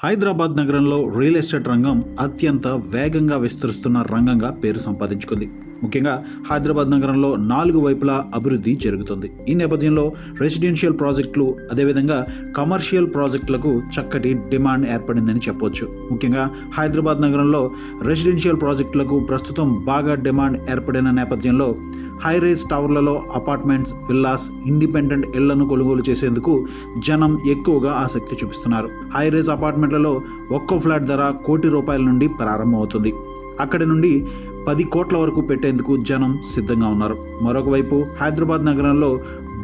హైదరాబాద్ నగరంలో real estate రంగం అత్యంత వేగంగా విస్తరిస్తున్న రంగంగా పేరు సంపాదించుకుంది. ముఖ్యంగా హైదరాబాద్ నగరంలో 4 వైపులా అభివృద్ధి జరుగుతుంది. ఈ నేపథ్యంలో రెసిడెన్షియల్ ప్రాజెక్టులు, అదేవిధంగా కమర్షియల్ ప్రాజెక్టులకు చక్కటి డిమాండ్ ఏర్పడిందని చెప్పొచ్చు. ముఖ్యంగా హైదరాబాద్ నగరంలో రెసిడెన్షియల్ ప్రాజెక్టులకు ప్రస్తుతం బాగా డిమాండ్ ఏర్పడిన నేపథ్యంలో హైరేజ్ టవర్లలో అపార్ట్మెంట్స్, విల్లాస్, ఇండిపెండెంట్ ఇళ్లను కొనుగోలు చేసేందుకు జనం ఎక్కువగా ఆసక్తి చూపిస్తున్నారు. హైరేజ్ అపార్ట్మెంట్లలో ఒక్కో ఫ్లాట్ ధర ₹1,00,00,000 నుండి ప్రారంభమవుతుంది. అక్కడి నుండి 10 కోట్ల వరకు పెట్టేందుకు జనం సిద్ధంగా ఉన్నారు. మరొక వైపు హైదరాబాద్ నగరంలో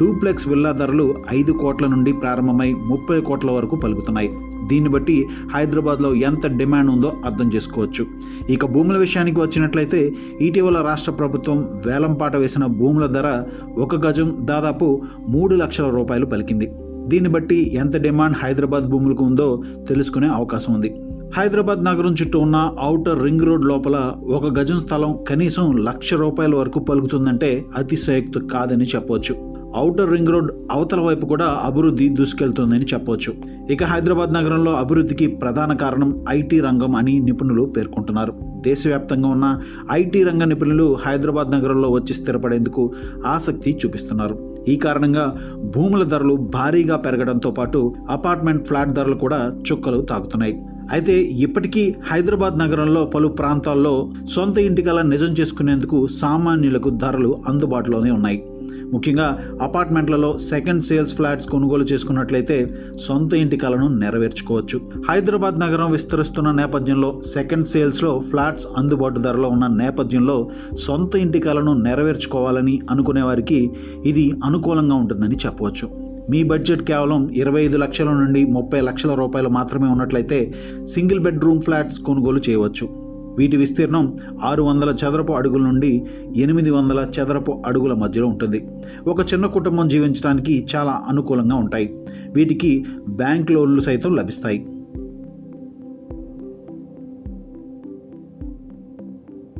డూప్లెక్స్ విల్లా ధరలు 5 కోట్ల నుండి ప్రారంభమై 30 కోట్ల వరకు పలుకుతున్నాయి. దీన్ని బట్టి హైదరాబాద్లో ఎంత డిమాండ్ ఉందో అర్థం చేసుకోవచ్చు. ఇక భూముల విషయానికి వచ్చినట్లయితే ఇటీవల రాష్ట్ర ప్రభుత్వం వేలంపాట వేసిన భూముల ధర 1 గజం దాదాపు ₹3 లక్షల పలికింది. దీన్ని బట్టి ఎంత డిమాండ్ హైదరాబాద్ భూములకు ఉందో తెలుసుకునే అవకాశం ఉంది. హైదరాబాద్ నగరం చుట్టూ ఉన్న ఔటర్ రింగ్ రోడ్ లోపల 1 గజం స్థలం కనీసం ₹1,00,000 వరకు పలుకుతుందంటే అతిశయోక్తి కాదని చెప్పవచ్చు. ఔటర్ రింగ్ రోడ్ అవతల వైపు కూడా అభివృద్ధి దూసుకెళ్తుందని చెప్పవచ్చు. ఇక హైదరాబాద్ నగరంలో అభివృద్ధికి ప్రధాన కారణం ఐటీ రంగం అని నిపుణులు పేర్కొంటున్నారు. దేశవ్యాప్తంగా ఉన్న ఐటీ రంగ నిపుణులు హైదరాబాద్ నగరంలో వచ్చి స్థిరపడేందుకు ఆసక్తి చూపిస్తున్నారు. ఈ కారణంగా భూముల ధరలు భారీగా పెరగడంతో పాటు అపార్ట్మెంట్ ఫ్లాట్ ధరలు కూడా చుక్కలు తాకుతున్నాయి. అయితే ఇప్పటికీ హైదరాబాద్ నగరంలో పలు ప్రాంతాల్లో సొంత ఇంటి కల నిజం చేసుకునేందుకు సామాన్యులకు ధరలు అందుబాటులోనే ఉన్నాయి. ముఖ్యంగా అపార్ట్మెంట్లలో సెకండ్ సేల్స్ ఫ్లాట్స్ కొనుగోలు చేసుకున్నట్లయితే సొంత ఇంటి కలను నెరవేర్చుకోవచ్చు. హైదరాబాద్ నగరం విస్తరిస్తున్న నేపథ్యంలో సెకండ్ సేల్స్లో ఫ్లాట్స్ అందుబాటు ధరలో ఉన్న నేపథ్యంలో సొంత ఇంటి కలను నెరవేర్చుకోవాలని అనుకునే వారికి ఇది అనుకూలంగా ఉంటుందని చెప్పవచ్చు. మీ బడ్జెట్ కేవలం 25 లక్షల నుండి 30 లక్షల రూపాయలు మాత్రమే ఉన్నట్లయితే సింగిల్ బెడ్రూమ్ ఫ్లాట్స్ కొనుగోలు చేయవచ్చు. వీటి విస్తీర్ణం 600 చదరపు అడుగుల నుండి 800 చదరపు అడుగుల మధ్యలో ఉంటుంది. ఒక చిన్న కుటుంబం జీవించడానికి చాలా అనుకూలంగా ఉంటాయి. వీటికి బ్యాంక్ లోన్లు సైతం లభిస్తాయి.